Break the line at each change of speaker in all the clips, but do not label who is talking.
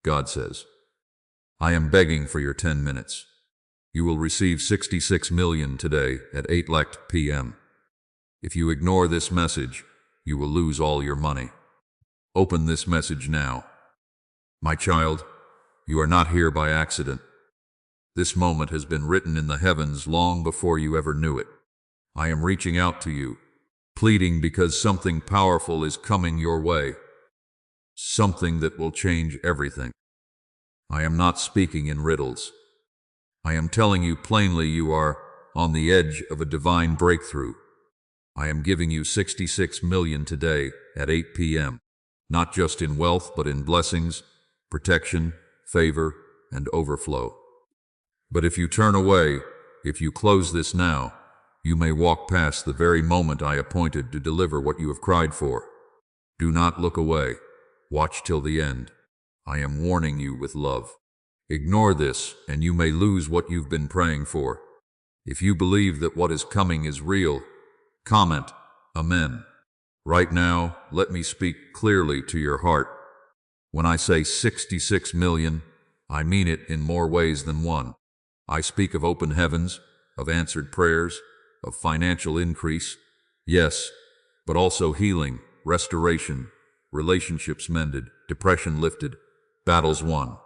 God says. I am begging for your 10 minutes. You will receive 66 million today at 8 p.m. If you ignore this message, you will lose all your money. Open this message now. My child, you are not here by accident. This moment has been written in the heavens long before you ever knew it. I am reaching out to you, pleading because something powerful is coming your way. Something that will change everything. I am not speaking in riddles. I am telling you plainly you are on the edge of a divine breakthrough. I am giving you 66 million today at 8 p.m., not just in wealth but in blessings, protection, favor, and overflow. But if you turn away, if you close this now, you may walk past the very moment I appointed to deliver what you have cried for. Do not look away. Watch till the end. I am warning you with love. Ignore this, and you may lose what you've been praying for. If you believe that what is coming is real, comment, Amen. Right now, let me speak clearly to your heart. When I say 66 million, I mean it in more ways than one. I speak of open heavens, of answered prayers, of financial increase, yes, but also healing, restoration, relationships mended, depression lifted, battles won.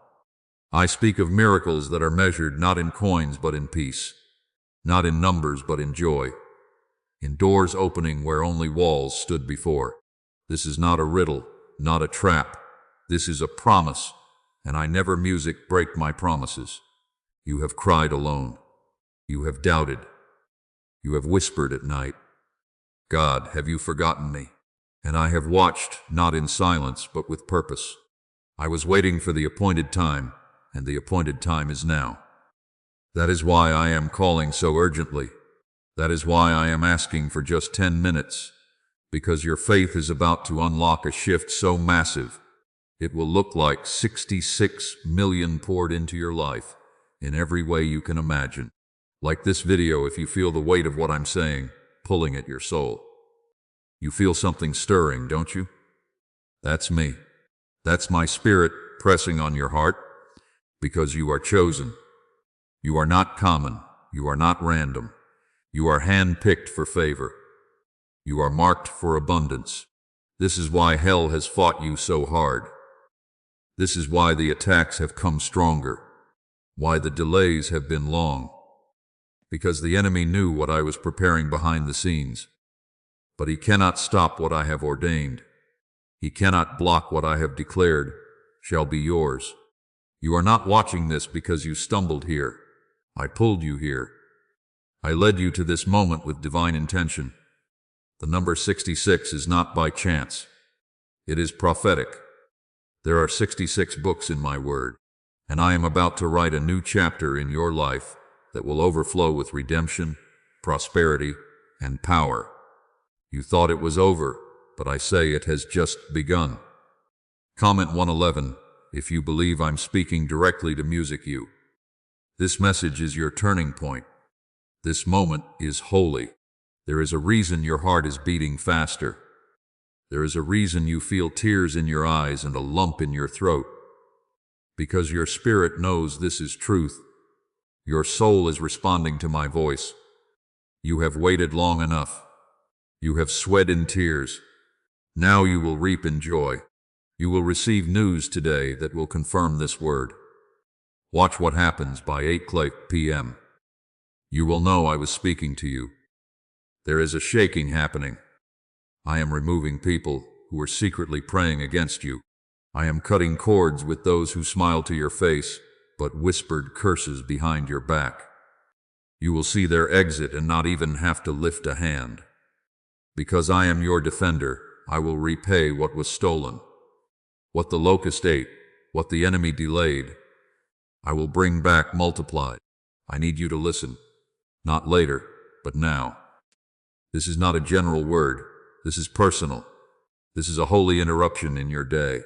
I speak of miracles that are measured not in coins but in peace, not in numbers but in joy, in doors opening where only walls stood before. This is not a riddle, not a trap. This is a promise, and I never break my promises. You have cried alone. You have doubted. You have whispered at night, God, have you forgotten me? And I have watched, not in silence, but with purpose. I was waiting for the appointed time, and the appointed time is now. That is why I am calling so urgently. That is why I am asking for just 10 minutes, because your faith is about to unlock a shift so massive, it will look like 66 million poured into your life in every way you can imagine. Like this video, if you feel the weight of what I'm saying, pulling at your soul. You feel something stirring, don't you? That's me. That's my spirit pressing on your heart, because you are chosen. You are not common. You are not random. You are hand-picked for favor. You are marked for abundance. This is why hell has fought you so hard. This is why the attacks have come stronger, why the delays have been long. Because the enemy knew what I was preparing behind the scenes. But he cannot stop what I have ordained. He cannot block what I have declared shall be yours. You are not watching this because you stumbled here. I pulled you here. I led you to this moment with divine intention. The number 66 is not by chance. It is prophetic. There are 66 books in my word, and I am about to write a new chapter in your life that will overflow with redemption, prosperity, and power. You thought it was over, but I say it has just begun. Comment 111 if you believe I'm speaking directly to music you. This message is your turning point. This moment is holy. There is a reason your heart is beating faster. There is a reason you feel tears in your eyes and a lump in your throat. Because your spirit knows this is truth. Your soul is responding to my voice. You have waited long enough. You have sweat in tears. Now you will reap in joy. You will receive news today that will confirm this word. Watch what happens by 8 p.m. You will know I was speaking to you. There is a shaking happening. I am removing people who are secretly praying against you. I am cutting cords with those who smile to your face, but whispered curses behind your back. You will see their exit and not even have to lift a hand. Because I am your defender, I will repay what was stolen. What the locust ate, what the enemy delayed, I will bring back multiplied. I need you to listen. Not later, but now. This is not a general word. This is personal. This is a holy interruption in your day.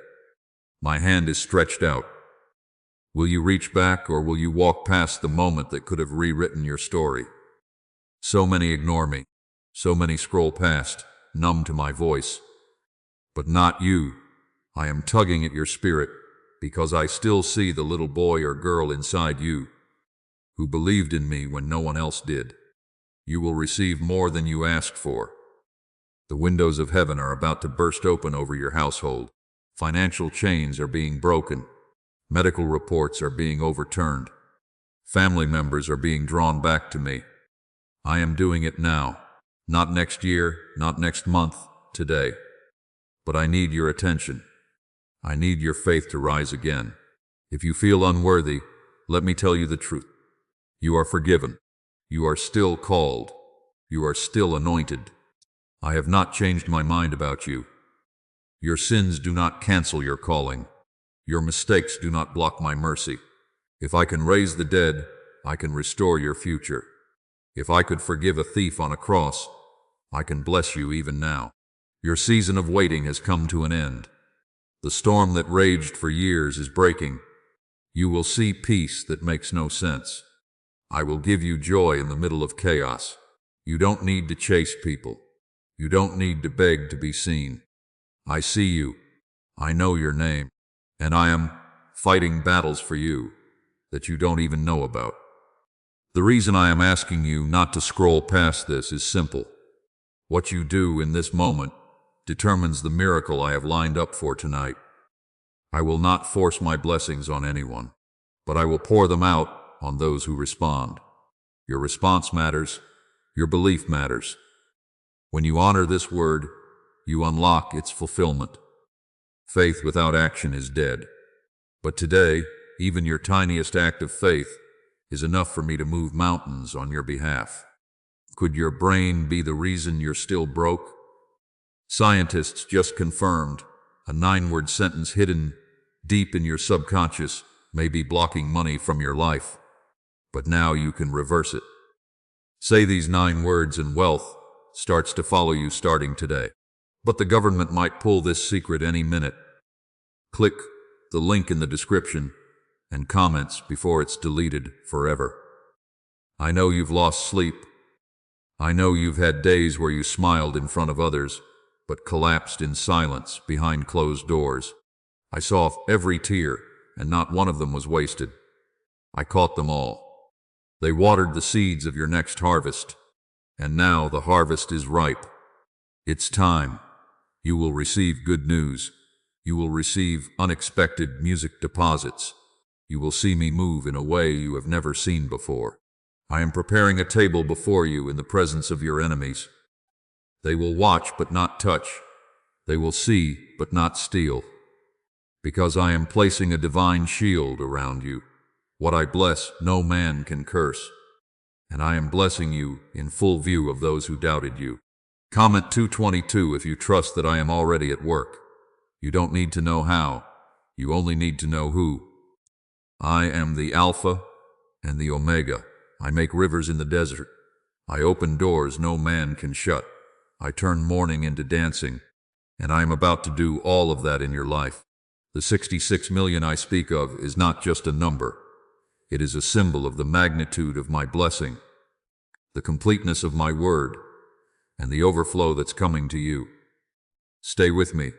My hand is stretched out. Will you reach back, or will you walk past the moment that could have rewritten your story? So many ignore me. So many scroll past, numb to my voice. But not you. I am tugging at your spirit, because I still see the little boy or girl inside you who believed in me when no one else did. You will receive more than you asked for. The windows of heaven are about to burst open over your household. Financial chains are being broken. Medical reports are being overturned. Family members are being drawn back to me. I am doing it now. Not next year, not next month, today. But I need your attention. I need your faith to rise again. If you feel unworthy, let me tell you the truth. You are forgiven. You are still called. You are still anointed. I have not changed my mind about you. Your sins do not cancel your calling. Your mistakes do not block my mercy. If I can raise the dead, I can restore your future. If I could forgive a thief on a cross, I can bless you even now. Your season of waiting has come to an end. The storm that raged for years is breaking. You will see peace that makes no sense. I will give you joy in the middle of chaos. You don't need to chase people. You don't need to beg to be seen. I see you. I know your name. And I am fighting battles for you that you don't even know about. The reason I am asking you not to scroll past this is simple. What you do in this moment determines the miracle I have lined up for tonight. I will not force my blessings on anyone, but I will pour them out on those who respond. Your response matters. Your belief matters. When you honor this word, you unlock its fulfillment. Faith without action is dead. But today, even your tiniest act of faith is enough for me to move mountains on your behalf. Could your brain be the reason you're still broke? Scientists just confirmed a 9-word sentence hidden deep in your subconscious may be blocking money from your life. But now you can reverse it. Say these 9 words and wealth starts to follow you starting today. But the government might pull this secret any minute. Click the link in the description and comments before it's deleted forever. I know you've lost sleep. I know you've had days where you smiled in front of others, but collapsed in silence behind closed doors. I saw every tear, and not one of them was wasted. I caught them all. They watered the seeds of your next harvest, and now the harvest is ripe. It's time. You will receive good news. You will receive unexpected music deposits. You will see me move in a way you have never seen before. I am preparing a table before you in the presence of your enemies. They will watch but not touch. They will see but not steal. Because I am placing a divine shield around you. What I bless, no man can curse. And I am blessing you in full view of those who doubted you. Comment 222 if you trust that I am already at work. You don't need to know how. You only need to know who. I am the Alpha and the Omega. I make rivers in the desert. I open doors no man can shut. I turn mourning into dancing. And I am about to do all of that in your life. The 66 million I speak of is not just a number. It is a symbol of the magnitude of my blessing, the completeness of my word, and the overflow that's coming to you. Stay with me.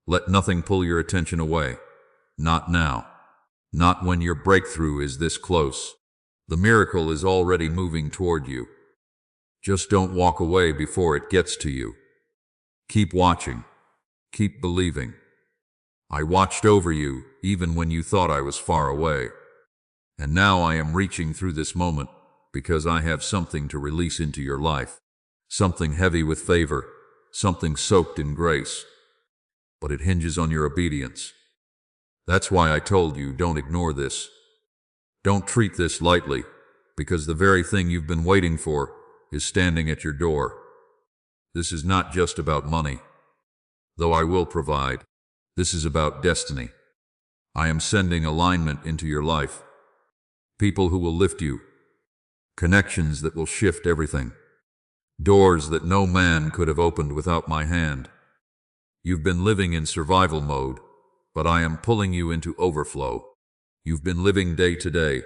Let nothing pull your attention away. Not now. Not when your breakthrough is this close. The miracle is already moving toward you. Just don't walk away before it gets to you. Keep watching. Keep believing. I watched over you even when you thought I was far away. And now I am reaching through this moment because I have something to release into your life. Something heavy with favor. Something soaked in grace. But it hinges on your obedience. That's why I told you don't ignore this. Don't treat this lightly, because the very thing you've been waiting for is standing at your door. This is not just about money, though I will provide. This is about destiny. I am sending alignment into your life. People who will lift you. Connections that will shift everything. Doors that no man could have opened without my hand. You've been living in survival mode, but I am pulling you into overflow. You've been living day to day,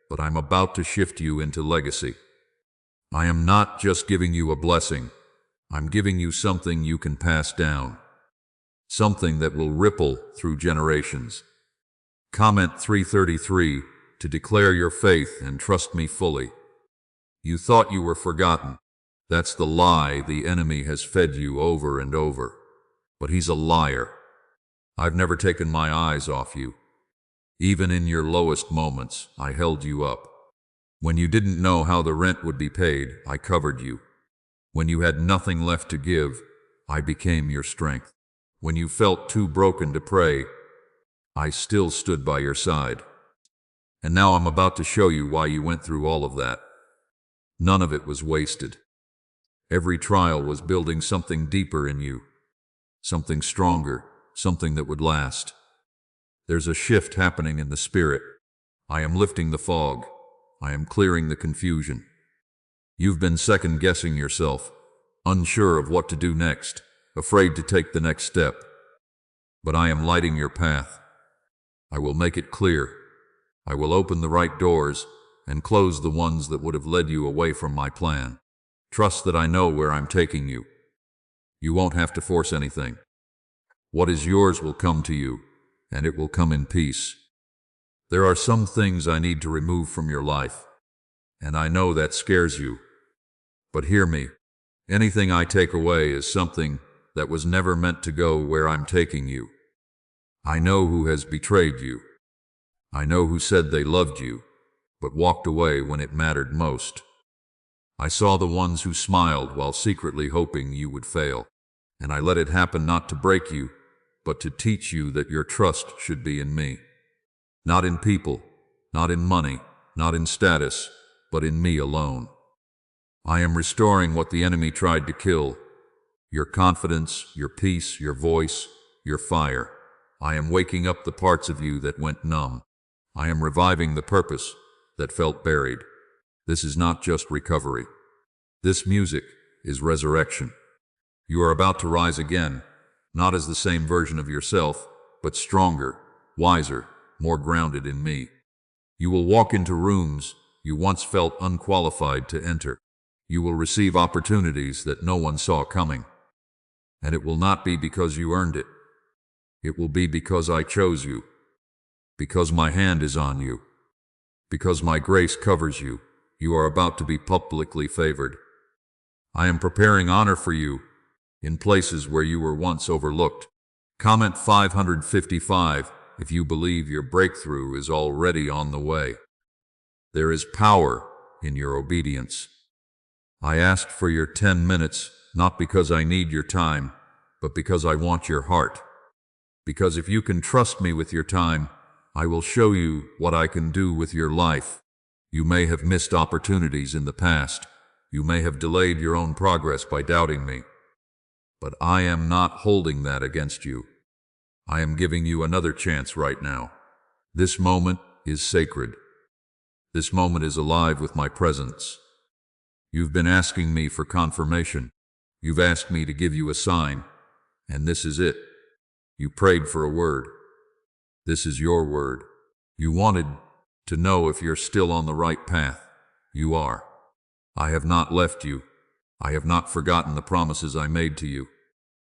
but I'm about to shift you into legacy. I am not just giving you a blessing. I'm giving you something you can pass down. Something that will ripple through generations. Comment 333 to declare your faith and trust me fully. You thought you were forgotten. That's the lie the enemy has fed you over and over. But he's a liar. I've never taken my eyes off you. Even in your lowest moments, I held you up. When you didn't know how the rent would be paid, I covered you. When you had nothing left to give, I became your strength. When you felt too broken to pray, I still stood by your side. And now I'm about to show you why you went through all of that. None of it was wasted. Every trial was building something deeper in you, something stronger, something that would last. There's a shift happening in the spirit. I am lifting the fog. I am clearing the confusion. You've been second-guessing yourself, unsure of what to do next, afraid to take the next step. But I am lighting your path. I will make it clear. I will open the right doors and close the ones that would have led you away from my plan. Trust that I know where I'm taking you. You won't have to force anything. What is yours will come to you, and it will come in peace. There are some things I need to remove from your life, and I know that scares you. But hear me. Anything I take away is something that was never meant to go where I'm taking you. I know who has betrayed you. I know who said they loved you, but walked away when it mattered most. I saw the ones who smiled while secretly hoping you would fail, and I let it happen not to break you, but to teach you that your trust should be in me. Not in people, not in money, not in status, but in me alone. I am restoring what the enemy tried to kill: your confidence, your peace, your voice, your fire. I am waking up the parts of you that went numb. I am reviving the purpose that felt buried. This is not just recovery. This music is resurrection. You are about to rise again, not as the same version of yourself, but stronger, wiser, more grounded in me. You will walk into rooms you once felt unqualified to enter. You will receive opportunities that no one saw coming. And it will not be because you earned it. It will be because I chose you, because my hand is on you, because my grace covers you. You are about to be publicly favored. I am preparing honor for you in places where you were once overlooked. Comment 555 if you believe your breakthrough is already on the way. There is power in your obedience. I asked for your 10 minutes, not because I need your time, but because I want your heart. Because if you can trust me with your time, I will show you what I can do with your life. You may have missed opportunities in the past. You may have delayed your own progress by doubting me. But I am not holding that against you. I am giving you another chance right now. This moment is sacred. This moment is alive with my presence. You've been asking me for confirmation. You've asked me to give you a sign, and this is it. You prayed for a word. This is your word. You wanted to know if you're still on the right path. You are. I have not left you. I have not forgotten the promises I made to you.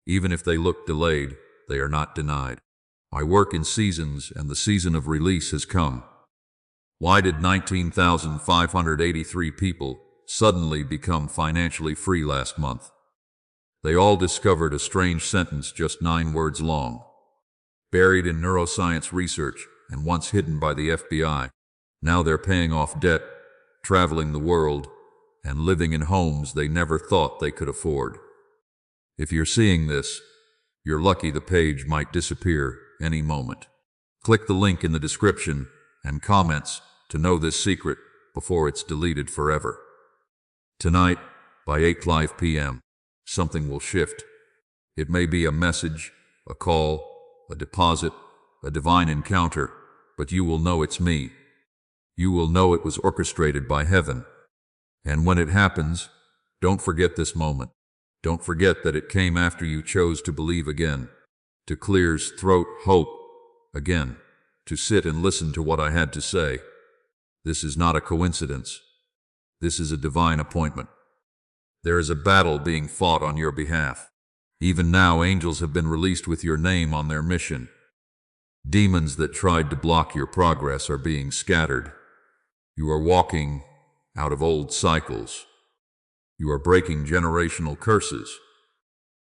Even if they look delayed, they are not denied. I work in seasons, and the season of release has come. Why did 19,583 people suddenly become financially free last month? They all discovered a strange sentence just 9 words long. Buried in neuroscience research and once hidden by the FBI, now they're paying off debt, traveling the world, and living in homes they never thought they could afford. If you're seeing this, you're lucky. The page might disappear any moment. Click the link in the description and comments to know this secret before it's deleted forever. Tonight, by 8:05 p.m., something will shift. It may be a message, a call, a deposit, a divine encounter, but you will know it's me. You will know it was orchestrated by heaven. And when it happens, don't forget this moment. Don't forget that it came after you chose to believe again, to clear's throat hope again, to sit and listen to what I had to say. This is not a coincidence. This is a divine appointment. There is a battle being fought on your behalf. Even now, angels have been released with your name on their mission. Demons that tried to block your progress are being scattered. You are walking out of old cycles. You are breaking generational curses.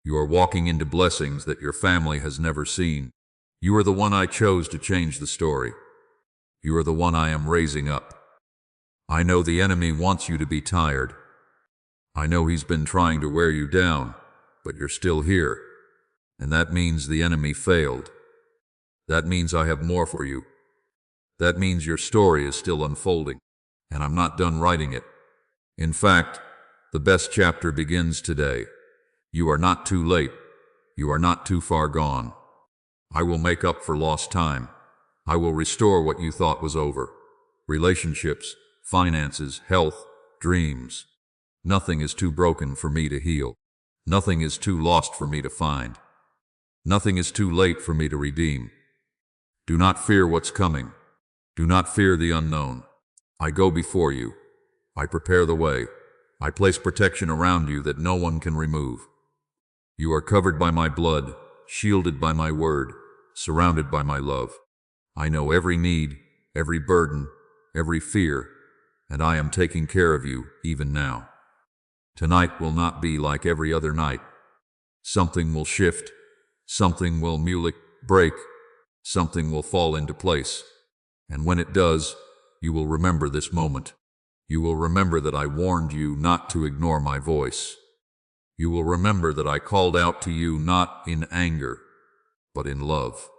You are walking into blessings that your family has never seen. You are the one I chose to change the story. You are the one I am raising up. I know the enemy wants you to be tired. I know he's been trying to wear you down, but you're still here. And that means the enemy failed. That means I have more for you. That means your story is still unfolding, and I'm not done writing it. In fact, the best chapter begins today. You are not too late. You are not too far gone. I will make up for lost time. I will restore what you thought was over. Relationships, finances, health, dreams. Nothing is too broken for me to heal. Nothing is too lost for me to find. Nothing is too late for me to redeem. Do not fear what's coming. Do not fear the unknown. I go before you. I prepare the way. I place protection around you that no one can remove. You are covered by my blood, shielded by my word, surrounded by my love. I know every need, every burden, every fear, and I am taking care of you even now. Tonight will not be like every other night. Something will shift. Something will break. Something will fall into place. And when it does, you will remember this moment. You will remember that I warned you not to ignore my voice. You will remember that I called out to you not in anger, but in love.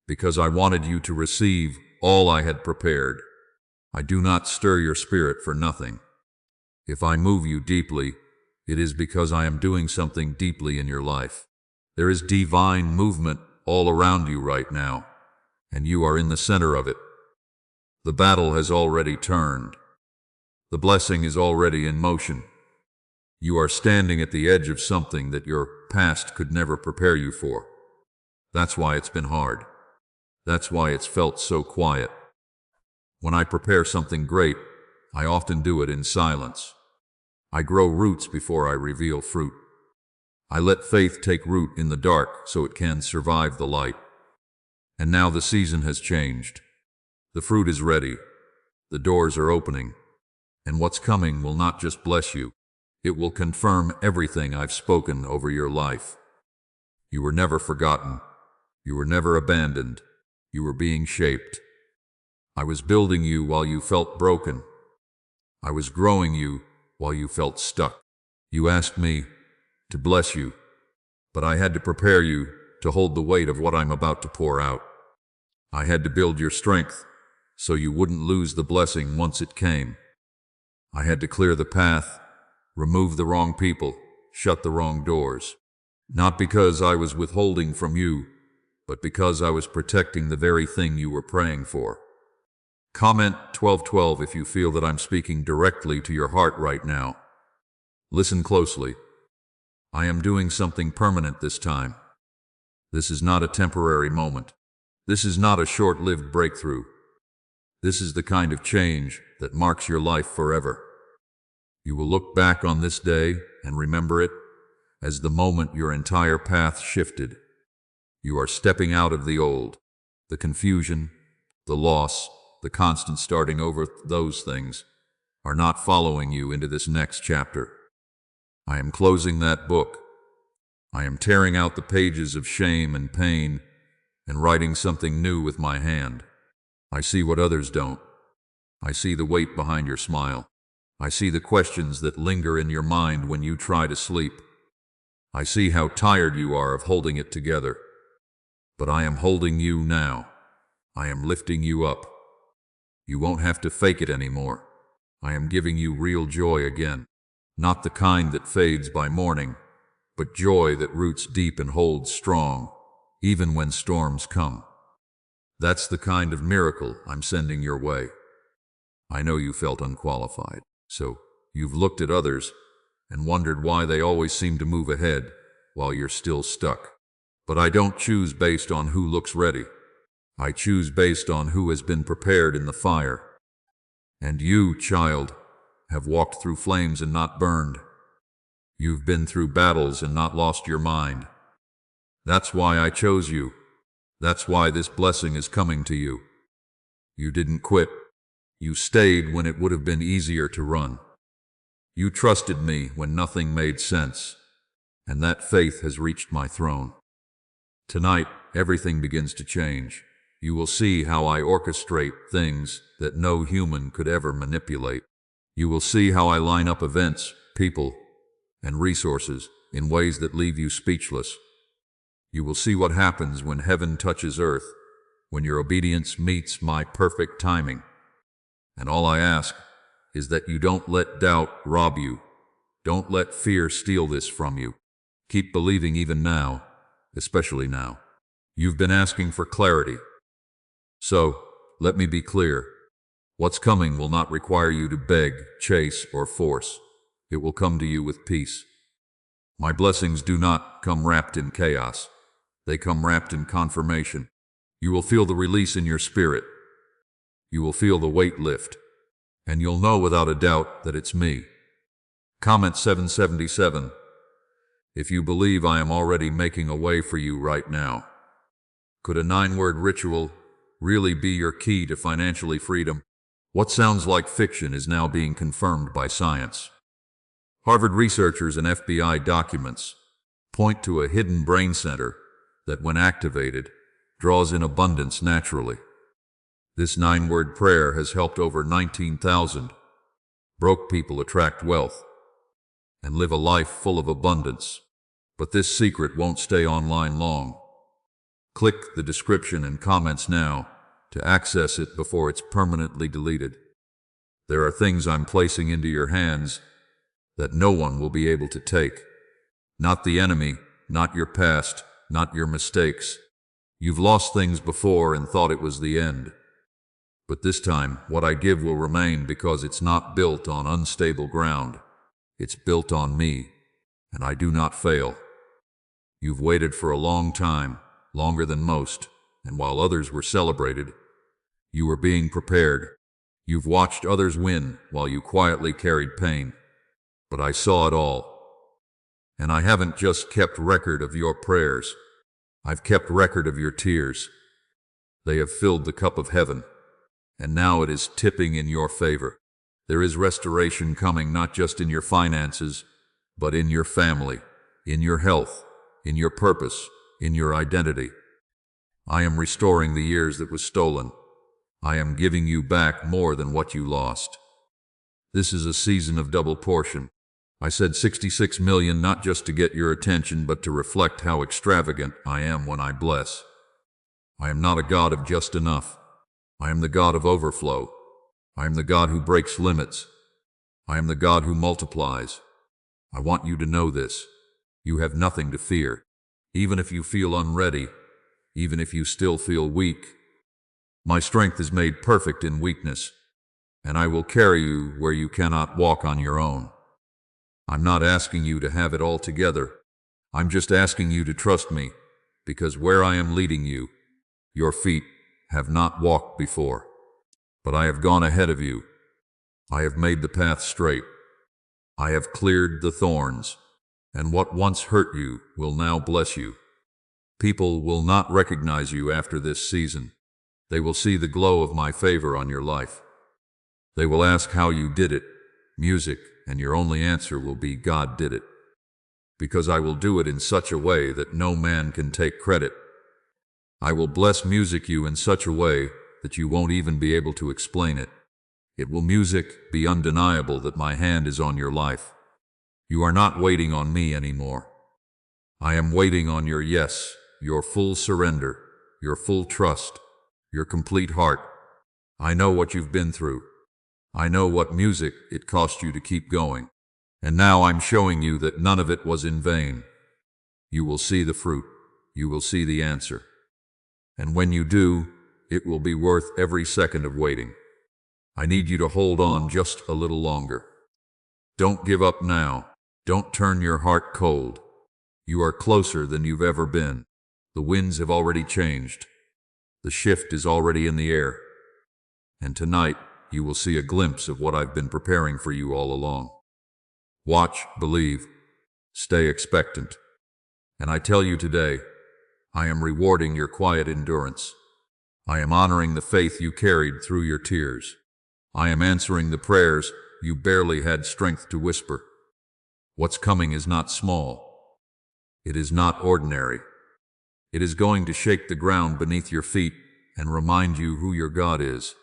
Because I wanted you to receive all I had prepared. I do not stir your spirit for nothing. If I move you deeply, it is because I am doing something deeply in your life. There is divine movement all around you right now, and you are in the center of it. The battle has already turned. The blessing is already in motion. You are standing at the edge of something that your past could never prepare you for. That's why it's been hard. That's why it's felt so quiet. When I prepare something great, I often do it in silence. I grow roots before I reveal fruit. I let faith take root in the dark so it can survive the light. And now the season has changed. The fruit is ready. The doors are opening. And what's coming will not just bless you. It will confirm everything I've spoken over your life. You were never forgotten. You were never abandoned. You were being shaped. I was building you while you felt broken. I was growing you while you felt stuck. You asked me to bless you, but I had to prepare you to hold the weight of what I'm about to pour out. I had to build your strength so you wouldn't lose the blessing once it came. I had to clear the path, remove the wrong people, shut the wrong doors. Not because I was withholding from you, but because I was protecting the very thing you were praying for. Comment 1212 if you feel that I'm speaking directly to your heart right now. Listen closely. I am doing something permanent this time. This is not a temporary moment. This is not a short-lived breakthrough. This is the kind of change that marks your life forever. You will look back on this day and remember it as the moment your entire path shifted. You are stepping out of the old, the confusion, the loss, the constant starting over. Those things are not following you into this next chapter. I am closing that book. I am tearing out the pages of shame and pain and writing something new with my hand. I see what others don't. I see the weight behind your smile. I see the questions that linger in your mind when you try to sleep. I see how tired you are of holding it together. But I am holding you now. I am lifting you up. You won't have to fake it anymore. I am giving you real joy again. Not the kind that fades by morning, but joy that roots deep and holds strong, even when storms come. That's the kind of miracle I'm sending your way. I know you felt unqualified, so you've looked at others and wondered why they always seem to move ahead while you're still stuck. But I don't choose based on who looks ready. I choose based on who has been prepared in the fire. And you, child, have walked through flames and not burned. You've been through battles and not lost your mind. That's why I chose you. That's why this blessing is coming to you. You didn't quit. You stayed when it would have been easier to run. You trusted me when nothing made sense, and that faith has reached my throne. Tonight, everything begins to change. You will see how I orchestrate things that no human could ever manipulate. You will see how I line up events, people, and resources in ways that leave you speechless. You will see what happens when heaven touches earth, when your obedience meets my perfect timing. And all I ask is that you don't let doubt rob you. Don't let fear steal this from you. Keep believing even now, especially now. You've been asking for clarity. So, let me be clear. What's coming will not require you to beg, chase, or force. It will come to you with peace. My blessings do not come wrapped in chaos. They come wrapped in confirmation. You will feel the release in your spirit. You will feel the weight lift. And you'll know without a doubt that it's me. Comment 777 if you believe I am already making a way for you right now. Could a 9-word ritual really be your key to financially freedom? What sounds like fiction is now being confirmed by science. Harvard researchers and FBI documents point to a hidden brain center that, when activated, draws in abundance naturally. This 9-word prayer has helped over 19,000 broke people attract wealth and live a life full of abundance. But this secret won't stay online long. Click the description and comments now to access it before it's permanently deleted. There are things I'm placing into your hands that no one will be able to take. Not the enemy, not your past, not your mistakes. You've lost things before and thought it was the end. But this time, what I give will remain because it's not built on unstable ground. It's built on me, and I do not fail. You've waited for a long time, longer than most, and while others were celebrated, you were being prepared. You've watched others win while you quietly carried pain. But I saw it all. And I haven't just kept record of your prayers. I've kept record of your tears. They have filled the cup of heaven, and now it is tipping in your favor. There is restoration coming not just in your finances, but in your family, in your health, in your purpose, in your identity. I am restoring the years that was stolen. I am giving you back more than what you lost. This is a season of double portion. I said 66 million not just to get your attention, but to reflect how extravagant I am when I bless. I am not a God of just enough. I am the God of overflow. I am the God who breaks limits. I am the God who multiplies. I want you to know this. You have nothing to fear. Even if you feel unready, even if you still feel weak, my strength is made perfect in weakness, and I will carry you where you cannot walk on your own. I'm not asking you to have it all together. I'm just asking you to trust me, because where I am leading you, your feet have not walked before. But I have gone ahead of you. I have made the path straight. I have cleared the thorns, and what once hurt you will now bless you. People will not recognize you after this season. They will see the glow of my favor on your life. They will ask how you did it, music, and your only answer will be God did it. Because I will do it in such a way that no man can take credit. I will bless music you in such a way that you won't even be able to explain it. It will music be undeniable that my hand is on your life. You are not waiting on me anymore. I am waiting on your yes, your full surrender, your full trust, your complete heart. I know what you've been through. I know what music it cost you to keep going. And now I'm showing you that none of it was in vain. You will see the fruit. You will see the answer. And when you do, it will be worth every second of waiting. I need you to hold on just a little longer. Don't give up now. Don't turn your heart cold. You are closer than you've ever been. The winds have already changed. The shift is already in the air. And tonight, you will see a glimpse of what I've been preparing for you all along. Watch, believe, stay expectant. And I tell you today, I am rewarding your quiet endurance. I am honoring the faith you carried through your tears. I am answering the prayers you barely had strength to whisper. What's coming is not small. It is not ordinary. It is going to shake the ground beneath your feet and remind you who your God is.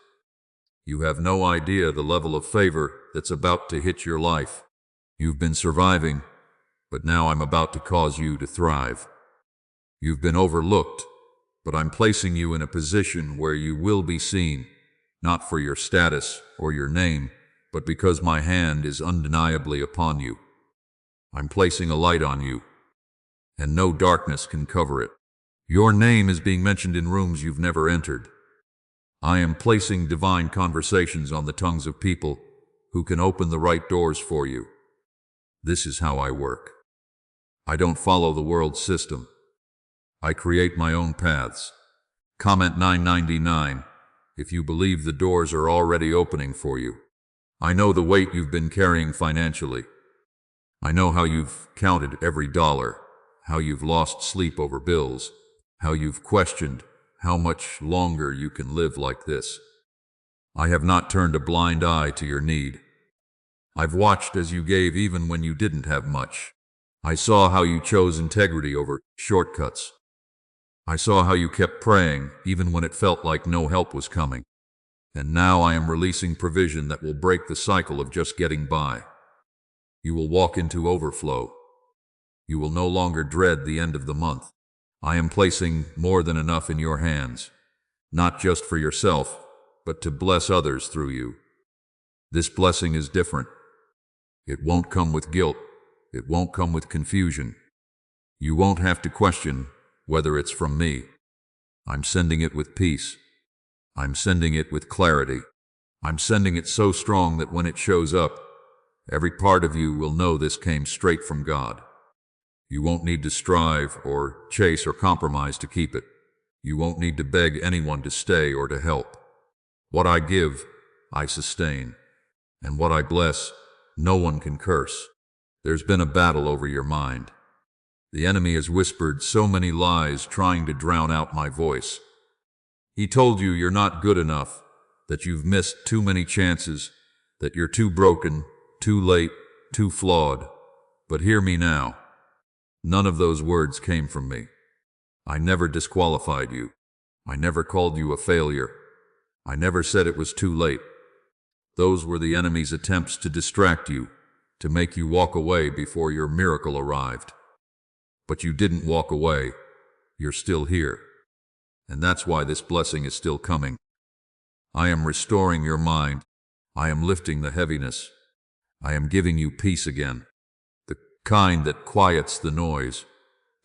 You have no idea the level of favor that's about to hit your life. You've been surviving, but now I'm about to cause you to thrive. You've been overlooked, but I'm placing you in a position where you will be seen, not for your status or your name, but because my hand is undeniably upon you. I'm placing a light on you, and no darkness can cover it. Your name is being mentioned in rooms you've never entered. I am placing divine conversations on the tongues of people who can open the right doors for you. This is how I work. I don't follow the world's system. I create my own paths. Comment 999 if you believe the doors are already opening for you. I know the weight you've been carrying financially. I know how you've counted every dollar, how you've lost sleep over bills, how you've questioned how much longer you can live like this. I have not turned a blind eye to your need. I've watched as you gave even when you didn't have much. I saw how you chose integrity over shortcuts. I saw how you kept praying even when it felt like no help was coming. And now I am releasing provision that will break the cycle of just getting by. You will walk into overflow. You will no longer dread the end of the month. I am placing more than enough in your hands, not just for yourself, but to bless others through you. This blessing is different. It won't come with guilt. It won't come with confusion. You won't have to question whether it's from me. I'm sending it with peace. I'm sending it with clarity. I'm sending it so strong that when it shows up, every part of you will know this came straight from God. You won't need to strive or chase or compromise to keep it. You won't need to beg anyone to stay or to help. What I give, I sustain. And what I bless, no one can curse. There's been a battle over your mind. The enemy has whispered so many lies trying to drown out my voice. He told you you're not good enough, that you've missed too many chances, that you're too broken, too late, too flawed. But hear me now. None of those words came from me. I never disqualified you. I never called you a failure. I never said it was too late. Those were the enemy's attempts to distract you, to make you walk away before your miracle arrived. But you didn't walk away. You're still here. And that's why this blessing is still coming. I am restoring your mind. I am lifting the heaviness. I am giving you peace again. The kind that quiets the noise.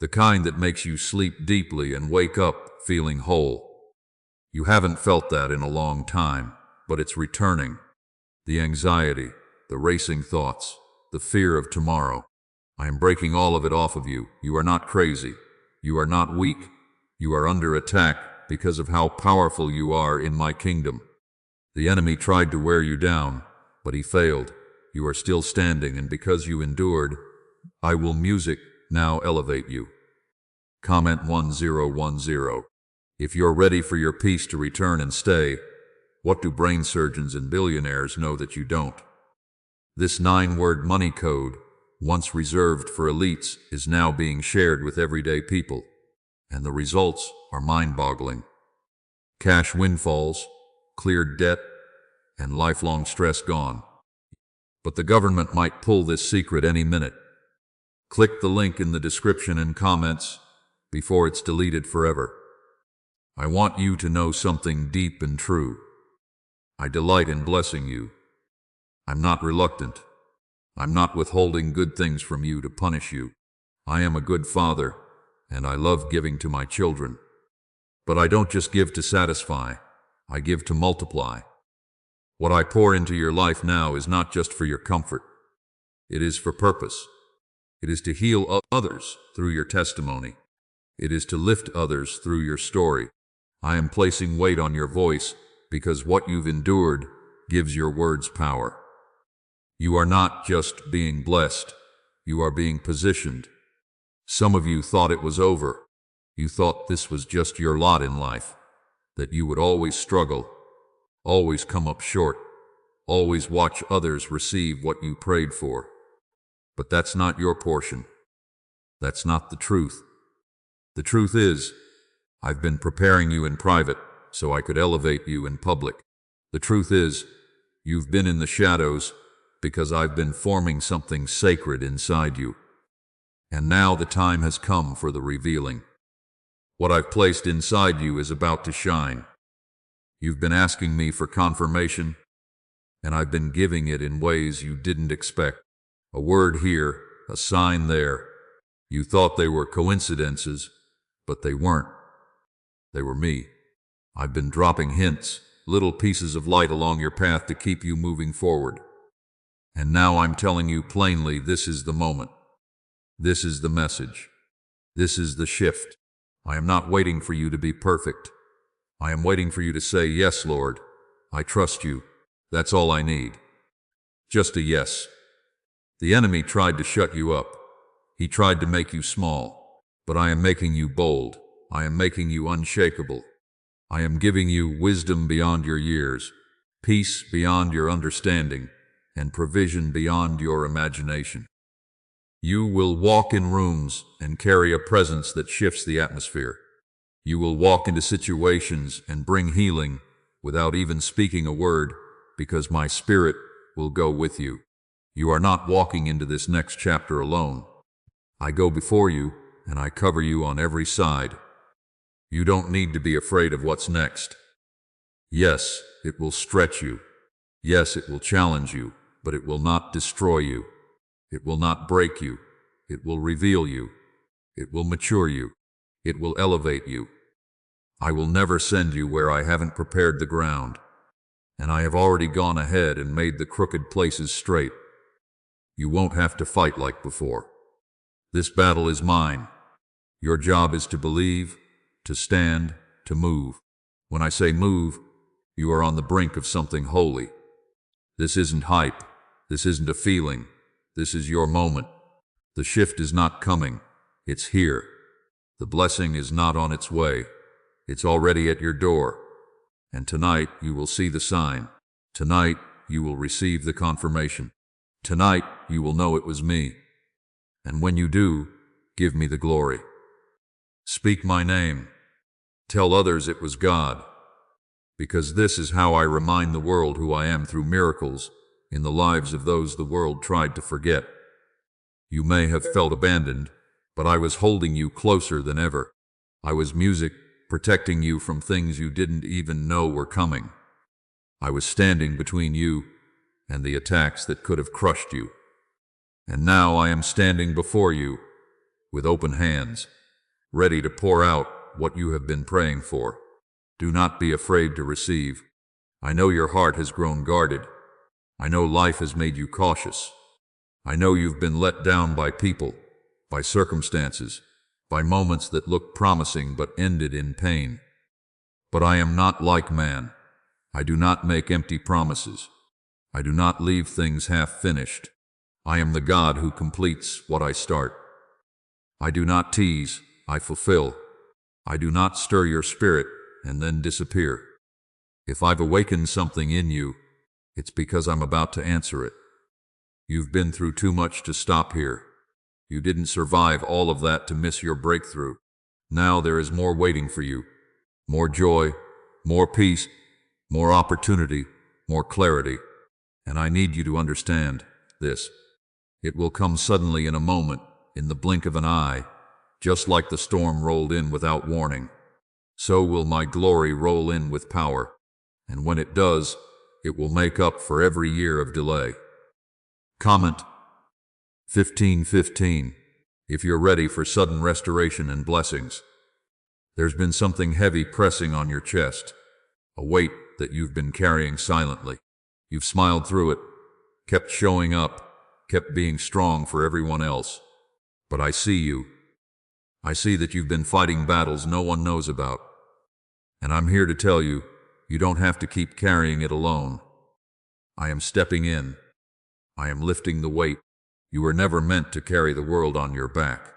The kind that makes you sleep deeply and wake up feeling whole. You haven't felt that in a long time, but it's returning. The anxiety, the racing thoughts, the fear of tomorrow. I am breaking all of it off of you. You are not crazy. You are not weak. You are under attack because of how powerful you are in my kingdom. The enemy tried to wear you down, but he failed. You are still standing, and because you endured, I will music now elevate you. Comment 1010. If you're ready for your peace to return and stay, what do brain surgeons and billionaires know that you don't? This 9-word money code, once reserved for elites, is now being shared with everyday people, and the results are mind-boggling. Cash windfalls, cleared debt, and lifelong stress gone. But the government might pull this secret any minute. Click the link in the description and comments before it's deleted forever. I want you to know something deep and true. I delight in blessing you. I'm not reluctant. I'm not withholding good things from you to punish you. I am a good father, and I love giving to my children. But I don't just give to satisfy. I give to multiply. What I pour into your life now is not just for your comfort. It is for purpose. It is to heal others through your testimony. It is to lift others through your story. I am placing weight on your voice because what you've endured gives your words power. You are not just being blessed. You are being positioned. Some of you thought it was over. You thought this was just your lot in life, that you would always struggle, always come up short, always watch others receive what you prayed for. But that's not your portion. That's not the truth. The truth is, I've been preparing you in private so I could elevate you in public. The truth is, you've been in the shadows because I've been forming something sacred inside you. And now the time has come for the revealing. What I've placed inside you is about to shine. You've been asking me for confirmation, and I've been giving it in ways you didn't expect. A word here, a sign there. You thought they were coincidences, but they weren't. They were me. I've been dropping hints, little pieces of light along your path to keep you moving forward. And now I'm telling you plainly, this is the moment. This is the message. This is the shift. I am not waiting for you to be perfect. I am waiting for you to say, "Yes, Lord, I trust you." That's all I need. Just a yes. The enemy tried to shut you up. He tried to make you small. But I am making you bold. I am making you unshakable. I am giving you wisdom beyond your years, peace beyond your understanding, and provision beyond your imagination. You will walk in rooms and carry a presence that shifts the atmosphere. You will walk into situations and bring healing without even speaking a word, because my Spirit will go with you. You are not walking into this next chapter alone. I go before you, and I cover you on every side. You don't need to be afraid of what's next. Yes, it will stretch you. Yes, it will challenge you, but it will not destroy you. It will not break you. It will reveal you. It will mature you. It will elevate you. I will never send you where I haven't prepared the ground, and I have already gone ahead and made the crooked places straight. You won't have to fight like before. This battle is mine. Your job is to believe, to stand, to move. When I say move, you are on the brink of something holy. This isn't hype. This isn't a feeling. This is your moment. The shift is not coming. It's here. The blessing is not on its way. It's already at your door. And tonight you will see the sign. Tonight you will receive the confirmation. Tonight you will know it was me. And when you do, give me the glory. Speak my name. Tell others it was God. Because this is how I remind the world who I am through miracles in the lives of those the world tried to forget. You may have felt abandoned, but I was holding you closer than ever. I was music, protecting you from things you didn't even know were coming. I was standing between you and the attacks that could have crushed you. And now I am standing before you with open hands, ready to pour out what you have been praying for. Do not be afraid to receive. I know your heart has grown guarded. I know life has made you cautious. I know you've been let down by people, by circumstances, by moments that looked promising but ended in pain. But I am not like man. I do not make empty promises. I do not leave things half-finished. I am the God who completes what I start. I do not tease, I fulfill. I do not stir your spirit and then disappear. If I've awakened something in you, it's because I'm about to answer it. You've been through too much to stop here. You didn't survive all of that to miss your breakthrough. Now there is more waiting for you. More joy, more peace, more opportunity, more clarity. And I need you to understand this. It will come suddenly in a moment, in the blink of an eye, just like the storm rolled in without warning. So will my glory roll in with power. And when it does, it will make up for every year of delay. Comment 1515 if you're ready for sudden restoration and blessings. There's been something heavy pressing on your chest, a weight that you've been carrying silently. You've smiled through it, kept showing up, kept being strong for everyone else. But I see you. I see that you've been fighting battles no one knows about. And I'm here to tell you, you don't have to keep carrying it alone. I am stepping in. I am lifting the weight. You were never meant to carry the world on your back.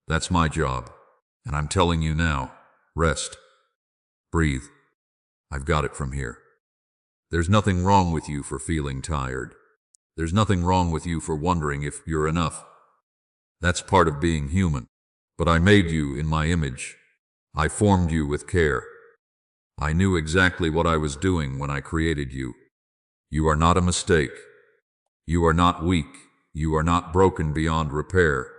That's my job. And I'm telling you now, rest, breathe. I've got it from here. There's nothing wrong with you for feeling tired. There's nothing wrong with you for wondering if you're enough. That's part of being human. But I made you in my image. I formed you with care. I knew exactly what I was doing when I created you. You are not a mistake. You are not weak. You are not broken beyond repair.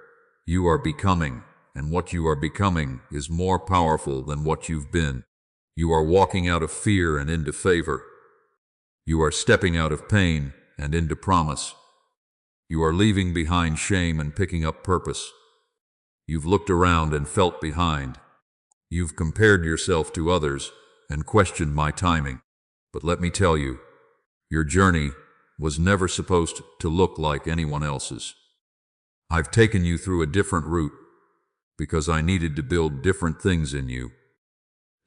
You are becoming, and what you are becoming is more powerful than what you've been. You are walking out of fear and into favor. You are stepping out of pain and into promise. You are leaving behind shame and picking up purpose. You've looked around and felt behind. You've compared yourself to others and questioned my timing. But let me tell you, your journey was never supposed to look like anyone else's. I've taken you through a different route because I needed to build different things in you.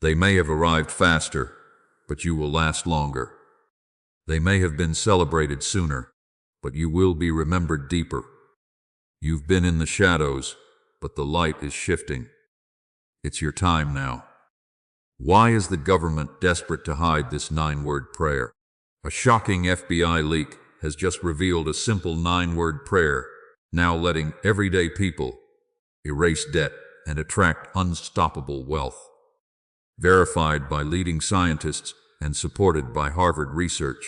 They may have arrived faster, but you will last longer. They may have been celebrated sooner, but you will be remembered deeper. You've been in the shadows, but the light is shifting. It's your time now. Why is the government desperate to hide this 9-word prayer? A shocking FBI leak has just revealed a simple 9-word prayer, now letting everyday people erase debt and attract unstoppable wealth. Verified by leading scientists and supported by Harvard research,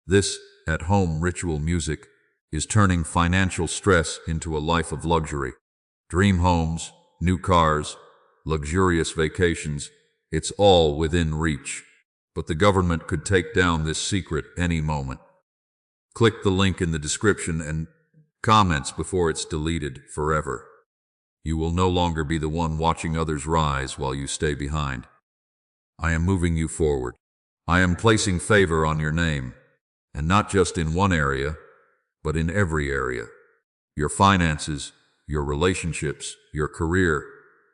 this at-home ritual music is turning financial stress into a life of luxury. Dream homes, new cars, luxurious vacations, it's all within reach. But the government could take down this secret any moment. Click the link in the description and comments before it's deleted forever. You will no longer be the one watching others rise while you stay behind. I am moving you forward. I am placing favor on your name, and not just in one area, but in every area. Your finances, your relationships, your career,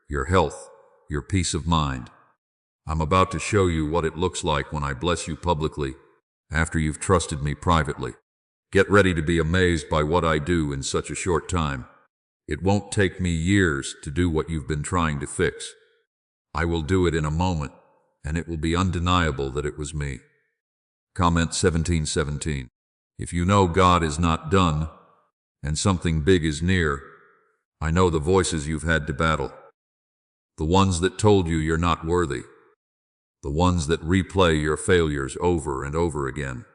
your health, your peace of mind. I'm about to show you what it looks like when I bless you publicly, after you've trusted me privately. Get ready to be amazed by what I do in such a short time. It won't take me years to do what you've been trying to fix. I will do it in a moment, and it will be undeniable that it was me. Comment 1717. If you know God is not done, and something big is near, I know the voices you've had to battle. The ones that told you you're not worthy. The ones that replay your failures over and over again.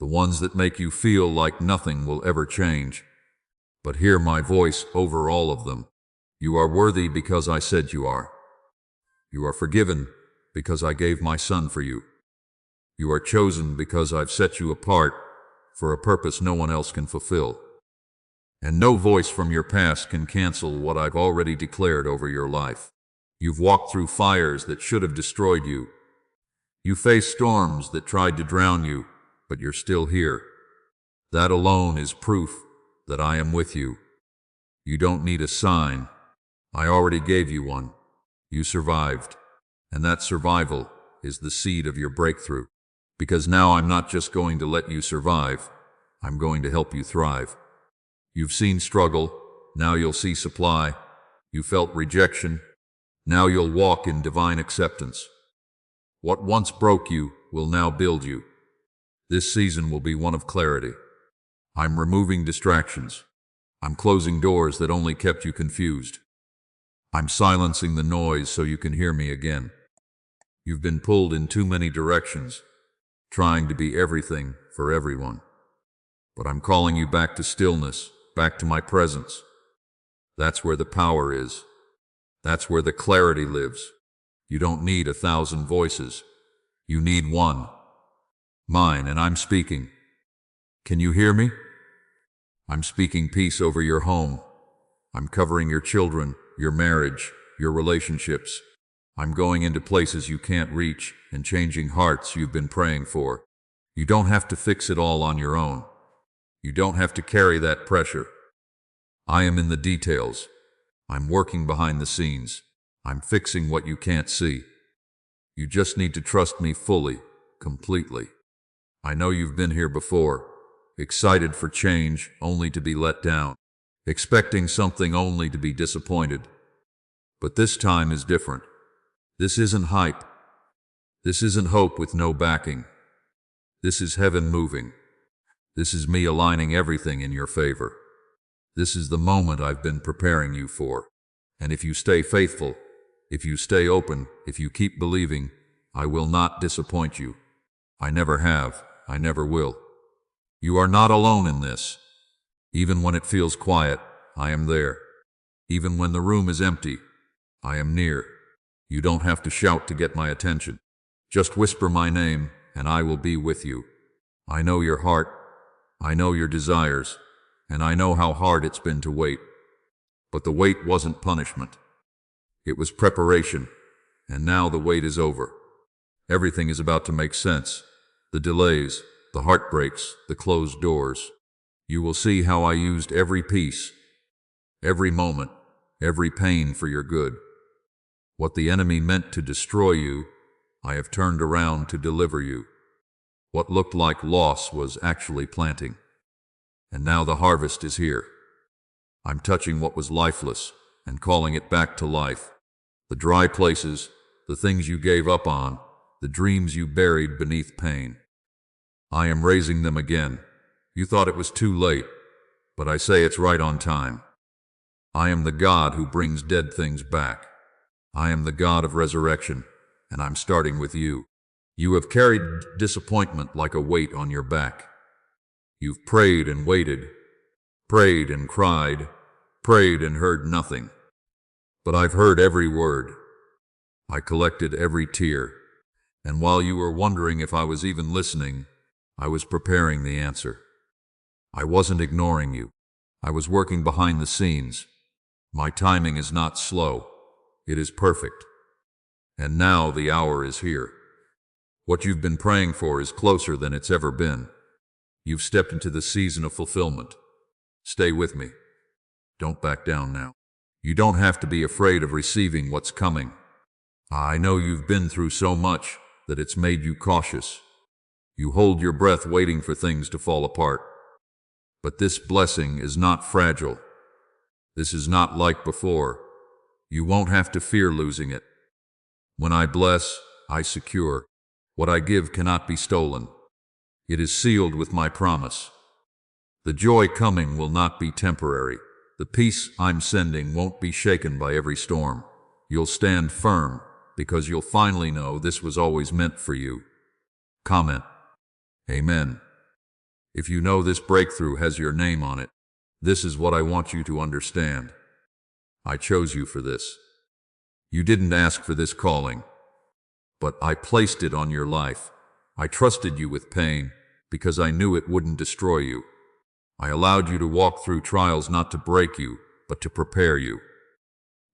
The ones that make you feel like nothing will ever change. But hear my voice over all of them. You are worthy because I said you are. You are forgiven because I gave my son for you. You are chosen because I've set you apart for a purpose no one else can fulfill. And no voice from your past can cancel what I've already declared over your life. You've walked through fires that should have destroyed you. You faced storms that tried to drown you, but you're still here. That alone is proof that I am with you. You don't need a sign. I already gave you one. You survived. And that survival is the seed of your breakthrough. Because now I'm not just going to let you survive, I'm going to help you thrive. You've seen struggle, now you'll see supply. You felt rejection, now you'll walk in divine acceptance. What once broke you will now build you. This season will be one of clarity. I'm removing distractions. I'm closing doors that only kept you confused. I'm silencing the noise so you can hear me again. You've been pulled in too many directions, trying to be everything for everyone. But I'm calling you back to stillness, back to my presence. That's where the power is. That's where the clarity lives. You don't need 1,000 voices. You need one. Mine, and I'm speaking. Can you hear me? I'm speaking peace over your home. I'm covering your children, your marriage, your relationships. I'm going into places you can't reach and changing hearts you've been praying for. You don't have to fix it all on your own. You don't have to carry that pressure. I am in the details. I'm working behind the scenes. I'm fixing what you can't see. You just need to trust me fully, completely. I know you've been here before, excited for change only to be let down, expecting something only to be disappointed. But this time is different. This isn't hype. This isn't hope with no backing. This is heaven moving. This is me aligning everything in your favor. This is the moment I've been preparing you for. And if you stay faithful, if you stay open, if you keep believing, I will not disappoint you. I never have. I never will. You are not alone in this. Even when it feels quiet, I am there. Even when the room is empty, I am near. You don't have to shout to get my attention. Just whisper my name, and I will be with you. I know your heart. I know your desires. And I know how hard it's been to wait. But the wait wasn't punishment. It was preparation. And now the wait is over. Everything is about to make sense. The delays, the heartbreaks, the closed doors. You will see how I used every piece, every moment, every pain for your good. What the enemy meant to destroy you, I have turned around to deliver you. What looked like loss was actually planting. And now the harvest is here. I'm touching what was lifeless and calling it back to life. The dry places, the things you gave up on, the dreams you buried beneath pain. I am raising them again. You thought it was too late, but I say it's right on time. I am the God who brings dead things back. I am the God of resurrection, and I'm starting with you. You have carried disappointment like a weight on your back. You've prayed and waited, prayed and cried, prayed and heard nothing. But I've heard every word. I collected every tear. And while you were wondering if I was even listening, I was preparing the answer. I wasn't ignoring you. I was working behind the scenes. My timing is not slow. It is perfect. And now the hour is here. What you've been praying for is closer than it's ever been. You've stepped into the season of fulfillment. Stay with me. Don't back down now. You don't have to be afraid of receiving what's coming. I know you've been through so much that it's made you cautious. You hold your breath waiting for things to fall apart. But this blessing is not fragile. This is not like before. You won't have to fear losing it. When I bless, I secure. What I give cannot be stolen. It is sealed with my promise. The joy coming will not be temporary. The peace I'm sending won't be shaken by every storm. You'll stand firm because you'll finally know this was always meant for you. Comment. Amen. If you know this breakthrough has your name on it, this is what I want you to understand. I chose you for this. You didn't ask for this calling, but I placed it on your life. I trusted you with pain because I knew it wouldn't destroy you. I allowed you to walk through trials not to break you, but to prepare you.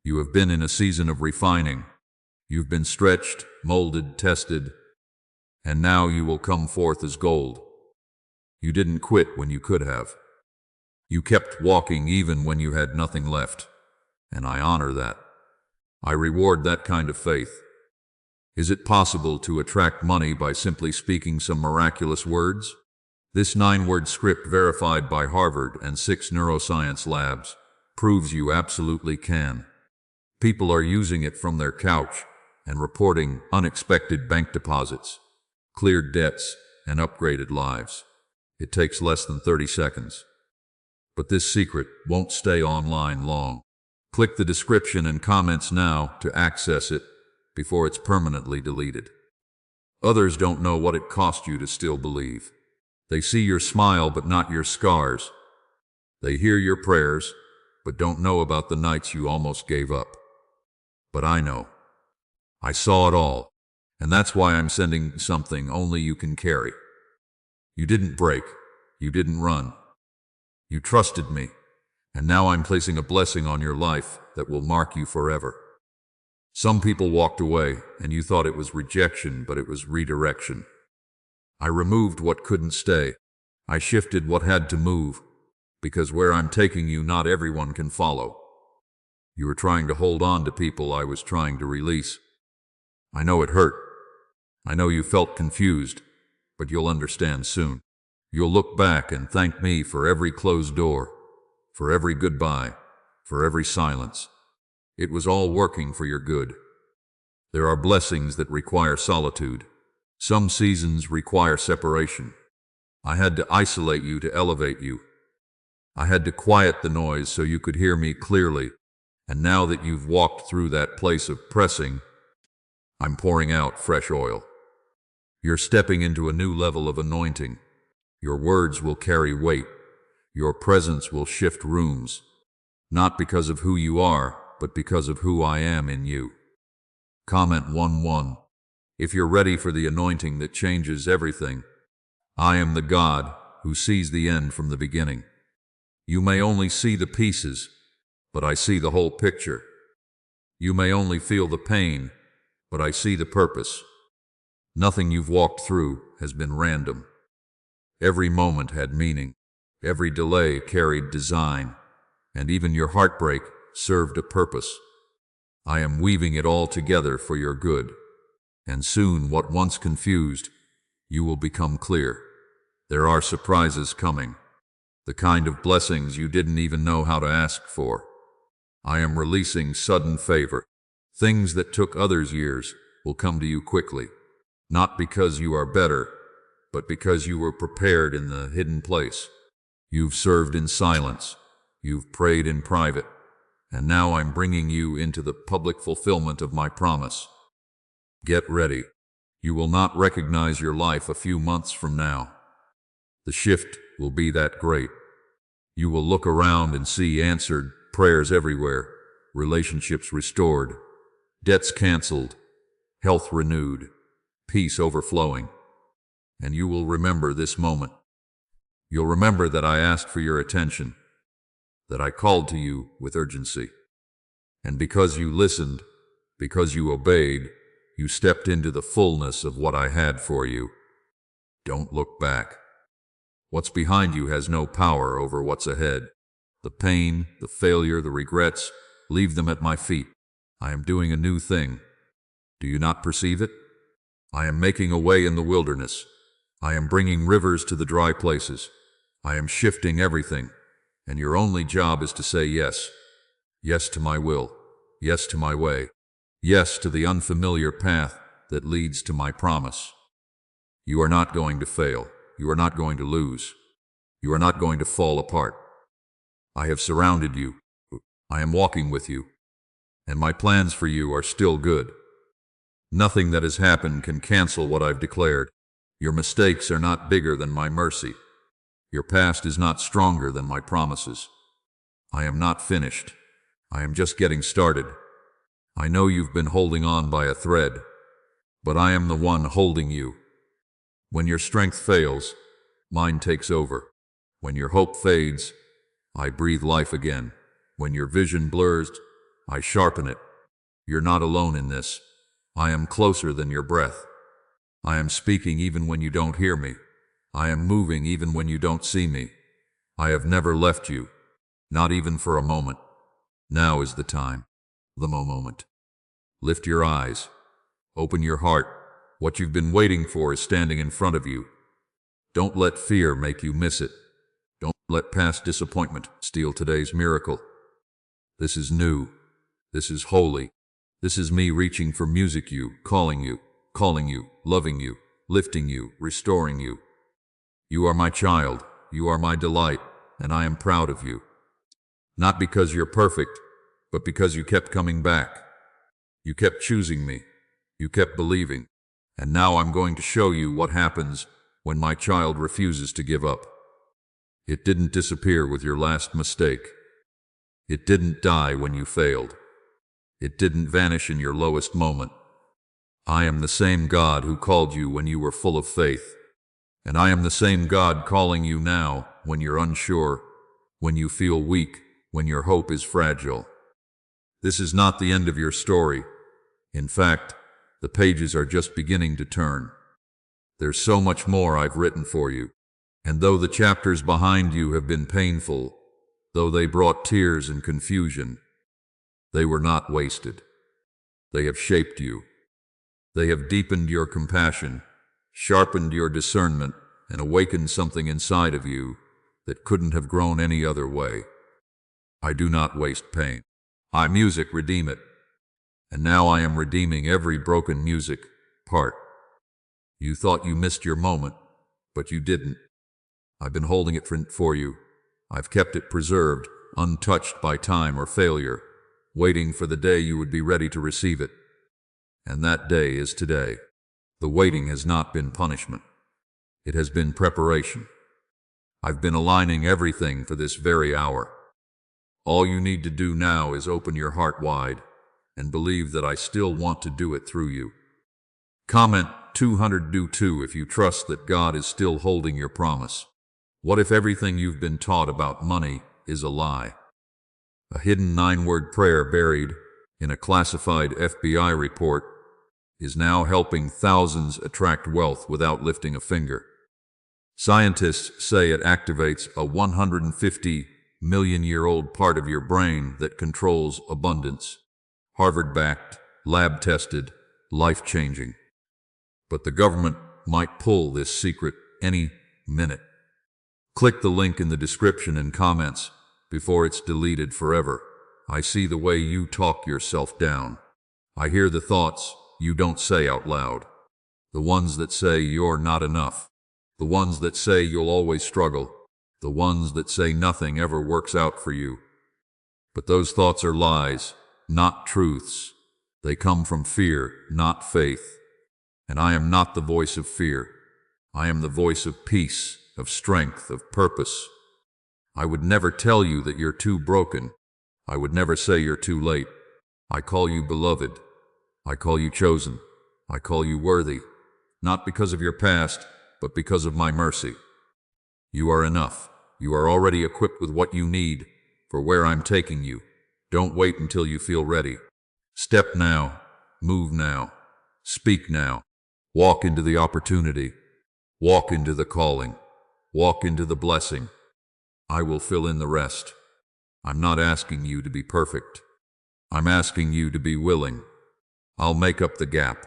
You have been in a season of refining. You've been stretched, molded, tested, and now you will come forth as gold. You didn't quit when you could have. You kept walking even when you had nothing left, and I honor that. I reward that kind of faith. Is it possible to attract money by simply speaking some miraculous words? This 9-word script verified by Harvard and 6 neuroscience labs proves you absolutely can. People are using it from their couch and reporting unexpected bank deposits, cleared debts, and upgraded lives. It takes less than 30 seconds. But this secret won't stay online long. Click the description and comments now to access it before it's permanently deleted. Others don't know what it cost you to still believe. They see your smile but not your scars. They hear your prayers but don't know about the nights you almost gave up. But I know. I saw it all, and that's why I'm sending something only you can carry. You didn't break. You didn't run. You trusted me, and now I'm placing a blessing on your life that will mark you forever. Some people walked away, and you thought it was rejection, but it was redirection. I removed what couldn't stay. I shifted what had to move, because where I'm taking you, not everyone can follow. You were trying to hold on to people I was trying to release. I know it hurt. I know you felt confused, but you'll understand soon. You'll look back and thank me for every closed door, for every goodbye, for every silence. It was all working for your good. There are blessings that require solitude. Some seasons require separation. I had to isolate you to elevate you. I had to quiet the noise so you could hear me clearly. And now that you've walked through that place of pressing, I'm pouring out fresh oil. You're stepping into a new level of anointing. Your words will carry weight. Your presence will shift rooms. Not because of who you are, but because of who I am in you. Comment 1:1. If you're ready for the anointing that changes everything, I am the God who sees the end from the beginning. You may only see the pieces, but I see the whole picture. You may only feel the pain, but I see the purpose. Nothing you've walked through has been random. Every moment had meaning. Every delay carried design, and even your heartbreak served a purpose. I am weaving it all together for your good, and soon what once confused, you will become clear. There are surprises coming, the kind of blessings you didn't even know how to ask for. I am releasing sudden favor. Things that took others years will come to you quickly, not because you are better, but because you were prepared in the hidden place. You've served in silence, you've prayed in private, and now I'm bringing you into the public fulfillment of my promise. Get ready. You will not recognize your life a few months from now. The shift will be that great. You will look around and see answered prayers everywhere, relationships restored, debts canceled, health renewed, peace overflowing. And you will remember this moment. You'll remember that I asked for your attention, that I called to you with urgency. And because you listened, because you obeyed, you stepped into the fullness of what I had for you. Don't look back. What's behind you has no power over what's ahead. The pain, the failure, the regrets, leave them at my feet. I am doing a new thing. Do you not perceive it? I am making a way in the wilderness. I am bringing rivers to the dry places. I am shifting everything, and your only job is to say yes. Yes to my will. Yes to my way. Yes to the unfamiliar path that leads to my promise. You are not going to fail. You are not going to lose. You are not going to fall apart. I have surrounded you. I am walking with you. And my plans for you are still good. Nothing that has happened can cancel what I've declared. Your mistakes are not bigger than my mercy. Your past is not stronger than my promises. I am not finished. I am just getting started. I know you've been holding on by a thread, but I am the one holding you. When your strength fails, mine takes over. When your hope fades, I breathe life again. When your vision blurs, I sharpen it. You're not alone in this. I am closer than your breath. I am speaking even when you don't hear me. I am moving even when you don't see me. I have never left you, not even for a moment. Now is the time, the moment. Lift your eyes. Open your heart. What you've been waiting for is standing in front of you. Don't let fear make you miss it. Don't let past disappointment steal today's miracle. This is new. This is holy. This is me reaching for music you, calling you, loving you, lifting you, restoring you. You are my child. You are my delight, and I am proud of you. Not because you're perfect, but because you kept coming back. You kept choosing me. You kept believing. And now I'm going to show you what happens when my child refuses to give up. It didn't disappear with your last mistake. It didn't die when you failed. It didn't vanish in your lowest moment. I am the same God who called you when you were full of faith. And I am the same God calling you now when you're unsure, when you feel weak, when your hope is fragile. This is not the end of your story. In fact, the pages are just beginning to turn. There's so much more I've written for you. And though the chapters behind you have been painful, though they brought tears and confusion, they were not wasted. They have shaped you. They have deepened your compassion, sharpened your discernment, and awakened something inside of you that couldn't have grown any other way. I do not waste pain. I music redeem it. And now I am redeeming every broken music part. You thought you missed your moment, but you didn't. I've been holding it for you. I've kept it preserved, untouched by time or failure, waiting for the day you would be ready to receive it. And that day is today. The waiting has not been punishment. It has been preparation. I've been aligning everything for this very hour. All you need to do now is open your heart wide and believe that I still want to do it through you. Comment 200 do too if you trust that God is still holding your promise. What if everything you've been taught about money is a lie? A hidden 9-word prayer buried in a classified FBI report is now helping thousands attract wealth without lifting a finger. Scientists say it activates a 150-million-year-old part of your brain that controls abundance. Harvard-backed, lab-tested, life-changing. But the government might pull this secret any minute. Click the link in the description and comments before it's deleted forever. I see the way you talk yourself down. I hear the thoughts you don't say out loud. The ones that say you're not enough. The ones that say you'll always struggle. The ones that say nothing ever works out for you. But those thoughts are lies, not truths. They come from fear, not faith. And I am not the voice of fear. I am the voice of peace, of strength, of purpose. I would never tell you that you're too broken. I would never say you're too late. I call you beloved. I call you chosen. I call you worthy. Not because of your past, but because of my mercy. You are enough. You are already equipped with what you need for where I'm taking you. Don't wait until you feel ready. Step now. Move now. Speak now. Walk into the opportunity. Walk into the calling. Walk into the blessing. I will fill in the rest. I'm not asking you to be perfect. I'm asking you to be willing. I'll make up the gap.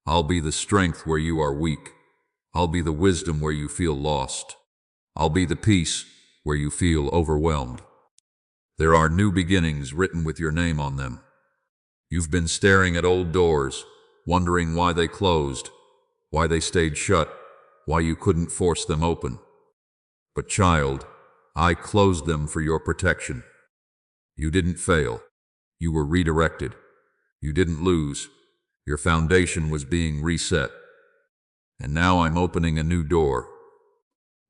I'll be the strength where you are weak. I'll be the wisdom where you feel lost. I'll be the peace where you feel overwhelmed. There are new beginnings written with your name on them. You've been staring at old doors, wondering why they closed, why they stayed shut, why you couldn't force them open. But child, I closed them for your protection. You didn't fail. You were redirected. You didn't lose. Your foundation was being reset. And now I'm opening a new door.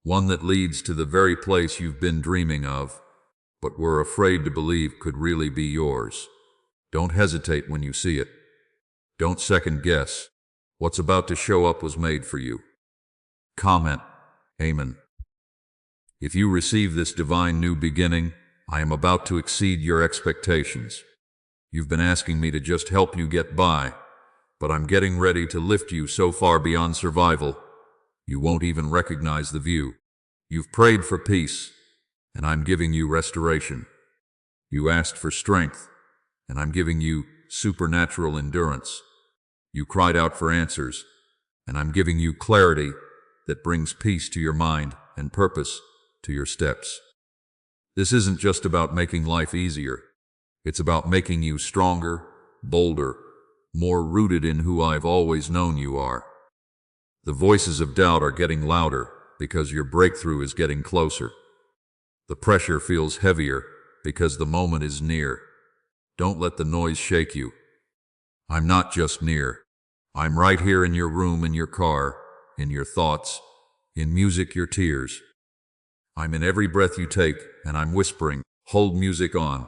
One that leads to the very place you've been dreaming of, but were afraid to believe could really be yours. Don't hesitate when you see it. Don't second guess. What's about to show up was made for you. Comment, Amen. If you receive this divine new beginning, I am about to exceed your expectations. You've been asking me to just help you get by, but I'm getting ready to lift you so far beyond survival, you won't even recognize the view. You've prayed for peace, and I'm giving you restoration. You asked for strength, and I'm giving you supernatural endurance. You cried out for answers, and I'm giving you clarity that brings peace to your mind and purpose to your steps. This isn't just about making life easier. It's about making you stronger, bolder, more rooted in who I've always known you are. The voices of doubt are getting louder because your breakthrough is getting closer. The pressure feels heavier because the moment is near. Don't let the noise shake you. I'm not just near. I'm right here in your room, in your car, in your thoughts, in music, your tears. I'm in every breath you take, and I'm whispering, hold music on.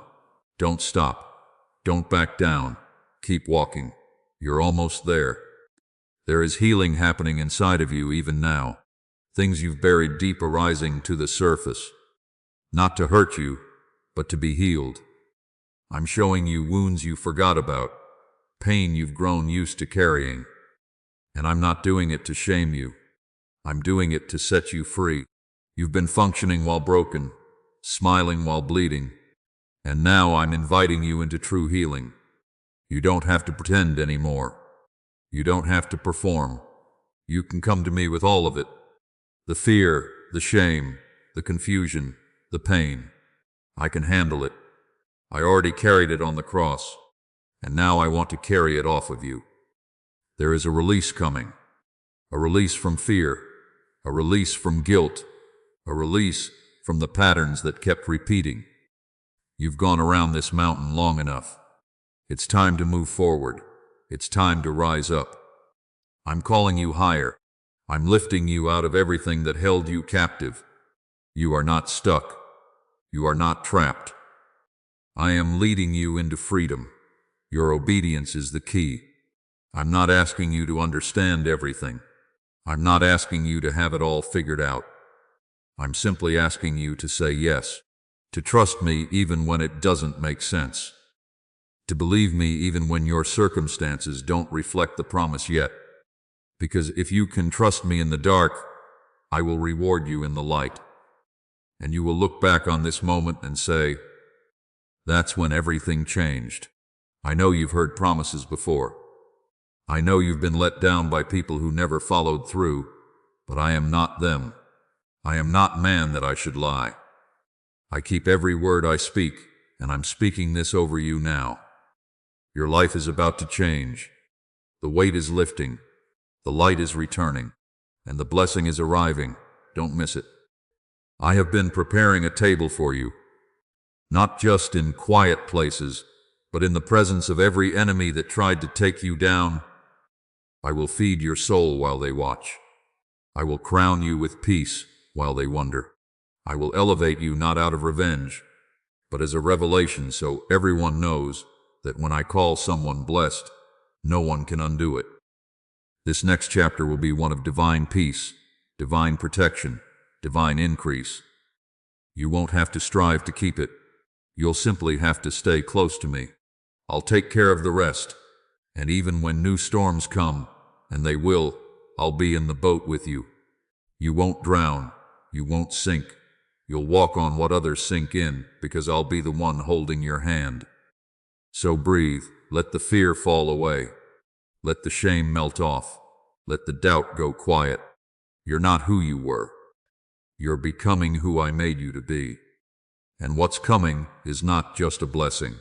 Don't stop. Don't back down. Keep walking. You're almost there. There is healing happening inside of you even now. Things you've buried deep are rising to the surface. Not to hurt you, but to be healed. I'm showing you wounds you forgot about, pain you've grown used to carrying. And I'm not doing it to shame you. I'm doing it to set you free. You've been functioning while broken, smiling while bleeding, and now I'm inviting you into true healing. You don't have to pretend anymore. You don't have to perform. You can come to me with all of it. The fear, the shame, the confusion, the pain. I can handle it. I already carried it on the cross, and now I want to carry it off of you. There is a release coming, a release from fear, a release from guilt, a release from the patterns that kept repeating. You've gone around this mountain long enough. It's time to move forward. It's time to rise up. I'm calling you higher. I'm lifting you out of everything that held you captive. You are not stuck. You are not trapped. I am leading you into freedom. Your obedience is the key. I'm not asking you to understand everything. I'm not asking you to have it all figured out. I'm simply asking you to say yes, to trust me even when it doesn't make sense, to believe me even when your circumstances don't reflect the promise yet. Because if you can trust me in the dark, I will reward you in the light. And you will look back on this moment and say, that's when everything changed. I know you've heard promises before. I know you've been let down by people who never followed through, but I am not them. I am not man that I should lie. I keep every word I speak, and I'm speaking this over you now. Your life is about to change. The weight is lifting. The light is returning, and the blessing is arriving. Don't miss it. I have been preparing a table for you, not just in quiet places, but in the presence of every enemy that tried to take you down. I will feed your soul while they watch. I will crown you with peace while they wonder. I will elevate you not out of revenge, but as a revelation so everyone knows that when I call someone blessed, no one can undo it. This next chapter will be one of divine peace, divine protection, divine increase. You won't have to strive to keep it. You'll simply have to stay close to me. I'll take care of the rest. And even when new storms come, and they will, I'll be in the boat with you. You won't drown. You won't sink. You'll walk on what others sink in, because I'll be the one holding your hand. So breathe. Let the fear fall away. Let the shame melt off. Let the doubt go quiet. You're not who you were. You're becoming who I made you to be. And what's coming is not just a blessing.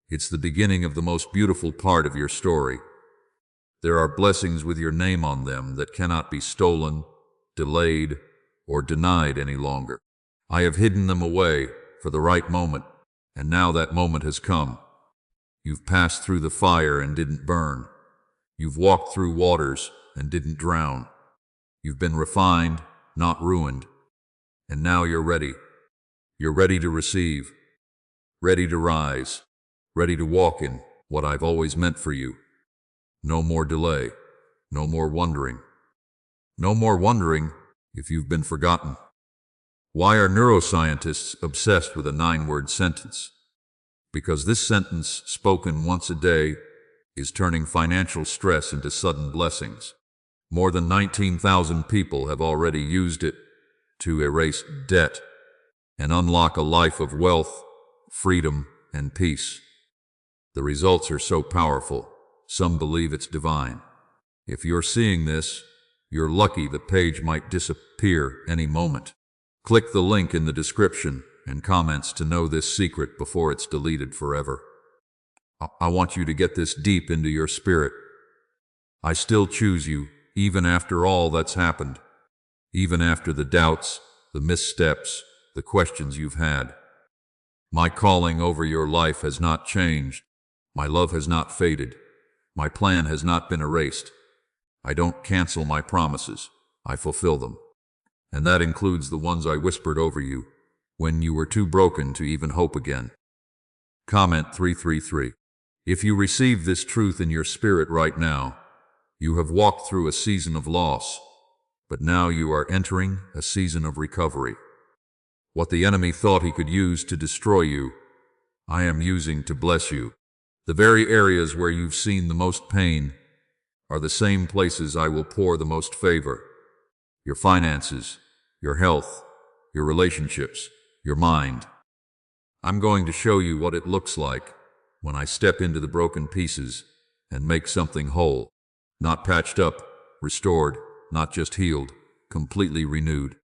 It's the beginning of the most beautiful part of your story. There are blessings with your name on them that cannot be stolen, delayed, or denied any longer. I have hidden them away for the right moment, and now that moment has come. You've passed through the fire and didn't burn. You've walked through waters and didn't drown. You've been refined, not ruined. And now you're ready. You're ready to receive, ready to rise, ready to walk in what I've always meant for you. No more delay, no more wondering. No more wondering if you've been forgotten. Why are neuroscientists obsessed with a 9-word sentence? Because this sentence, spoken once a day, is turning financial stress into sudden blessings. More than 19,000 people have already used it to erase debt and unlock a life of wealth, freedom, and peace. The results are so powerful, some believe it's divine. If you're seeing this, you're lucky. The page might disappear any moment. Click the link in the description and comments to know this secret before it's deleted forever. I want you to get this deep into your spirit. I still choose you, even after all that's happened, even after the doubts, the missteps, the questions you've had. My calling over your life has not changed. My love has not faded. My plan has not been erased. I don't cancel my promises. I fulfill them. And that includes the ones I whispered over you when you were too broken to even hope again. Comment 333. If you receive this truth in your spirit right now, you have walked through a season of loss, but now you are entering a season of recovery. What the enemy thought he could use to destroy you, I am using to bless you. The very areas where you've seen the most pain are the same places I will pour the most favor. Your finances, your health, your relationships, your mind. I'm going to show you what it looks like when I step into the broken pieces and make something whole. Not patched up, restored, not just healed, completely renewed.